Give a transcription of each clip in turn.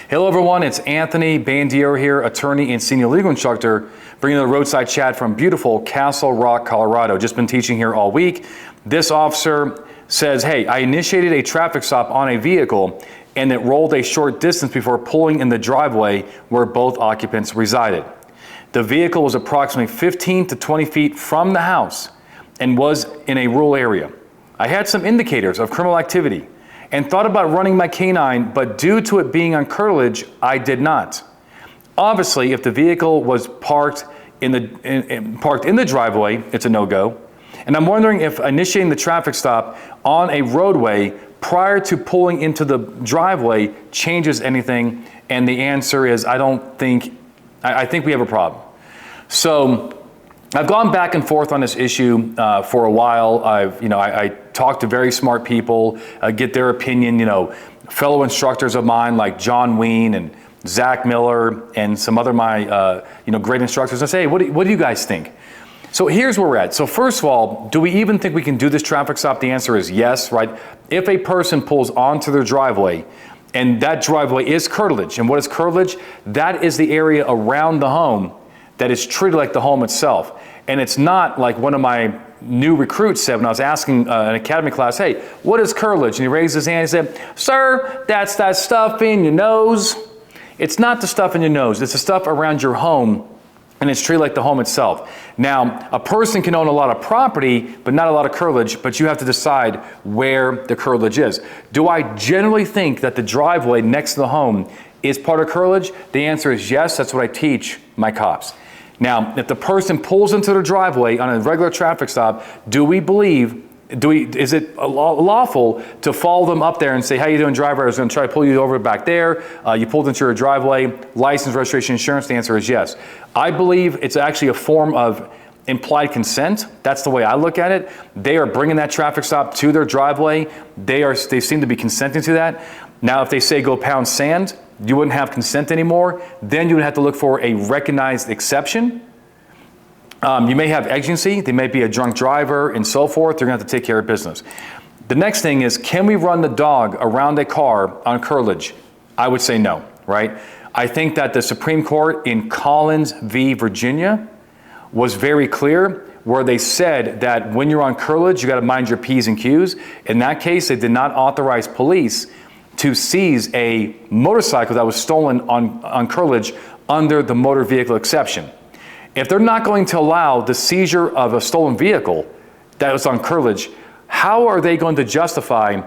Hello everyone, it's Anthony Bandiero here, attorney and senior legal instructor, bringing the roadside chat from beautiful Castle Rock, Colorado. Just been teaching here all week. This officer says, hey, I initiated a traffic stop on a vehicle and it rolled a short distance before pulling in the driveway where both occupants resided. The vehicle was approximately 15 to 20 feet from the house and was in a rural area. I had some indicators of criminal activity and thought about running my canine, but due to it being on curtilage, I did not. Obviously, if the vehicle was parked in the driveway, it's a no-go. And I'm wondering if initiating the traffic stop on a roadway prior to pulling into the driveway changes anything. And the answer is, I think we have a problem. So I've gone back and forth on this issue for a while. I talk to very smart people, get their opinion, fellow instructors of mine like John Ween and Zach Miller and some other my great instructors. I say, hey, what do you guys think? So here's where we're at. So first of all, do we even think we can do this traffic stop? The answer is yes, right? If a person pulls onto their driveway and that driveway is curtilage, and what is curtilage? That is the area around the home that is treated like the home itself. And it's not like one of my new recruits said when I was asking an academy class, hey, what is curtilage? And he raised his hand and said, sir, that's that stuff in your nose. It's not the stuff in your nose. It's the stuff around your home, and it's treated like the home itself. Now, a person can own a lot of property, but not a lot of curtilage, but you have to decide where the curtilage is. Do I generally think that the driveway next to the home is part of curtilage? The answer is yes. That's what I teach my cops. Now, if the person pulls into their driveway on a regular traffic stop, is it lawful to follow them up there and say, how you doing, driver? I was going to try to pull you over back there. You pulled into your driveway, license, registration, insurance. The answer is yes. I believe it's actually a form of implied consent. That's the way I look at it. They are bringing that traffic stop to their driveway. They seem to be consenting to that. Now, if they say go pound sand, you wouldn't have consent anymore. Then you would have to look for a recognized exception. You may have exigency. They may be a drunk driver and so forth. They're going to have to take care of business. The next thing is, can we run the dog around a car on curtilage? I would say no, right? I think that the Supreme Court in Collins v. Virginia was very clear, where they said that when you're on curtilage, you got to mind your P's and Q's. In that case, they did not authorize police to seize a motorcycle that was stolen on curtilage under the motor vehicle exception. If they're not going to allow the seizure of a stolen vehicle that was on curtilage, how are they going to justify,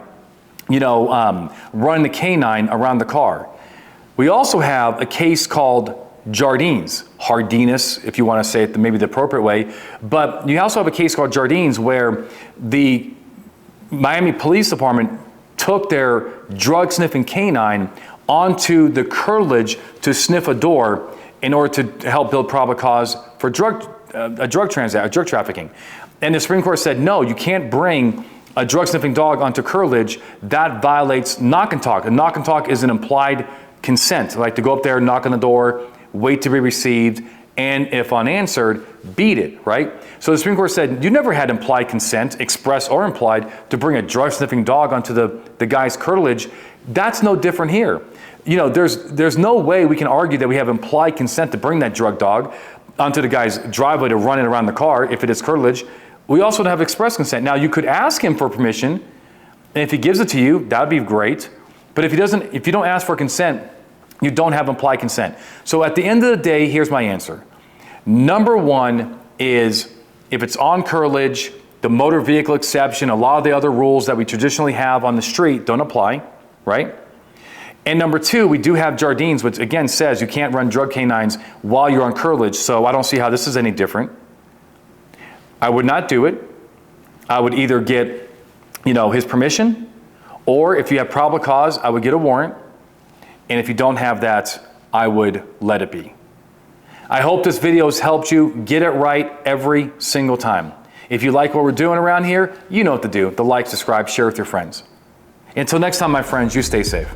running the canine around the car? We also have a case called Jardines, Hardiness, if you want to say it maybe the appropriate way, but you also have a case called Jardines where the Miami Police Department took their drug-sniffing canine onto the curtilage to sniff a door in order to help build probable cause for drug trafficking. And the Supreme Court said, no, you can't bring a drug-sniffing dog onto curtilage. That violates knock and talk. A knock and talk is an implied consent, like to go up there, knock on the door, wait to be received, and if unanswered, beat it, right? So the Supreme Court said, you never had implied consent, express or implied, to bring a drug-sniffing dog onto the guy's curtilage. That's no different here. There's no way we can argue that we have implied consent to bring that drug dog onto the guy's driveway to run it around the car if it is curtilage. We also don't have express consent. Now, you could ask him for permission, and if he gives it to you, that would be great. But if you don't ask for consent, you don't have implied consent. So at the end of the day, here's my answer. Number one is, if it's on curtilage, the motor vehicle exception, a lot of the other rules that we traditionally have on the street don't apply, right? And number two, we do have Jardines, which again says you can't run drug canines while you're on curtilage, so I don't see how this is any different. I would not do it. I would either get, his permission, or if you have probable cause, I would get a warrant. And if you don't have that, I would let it be. I hope this video has helped you get it right every single time. If you like what we're doing around here, you know what to do. The like, subscribe, share with your friends. Until next time, my friends, you stay safe.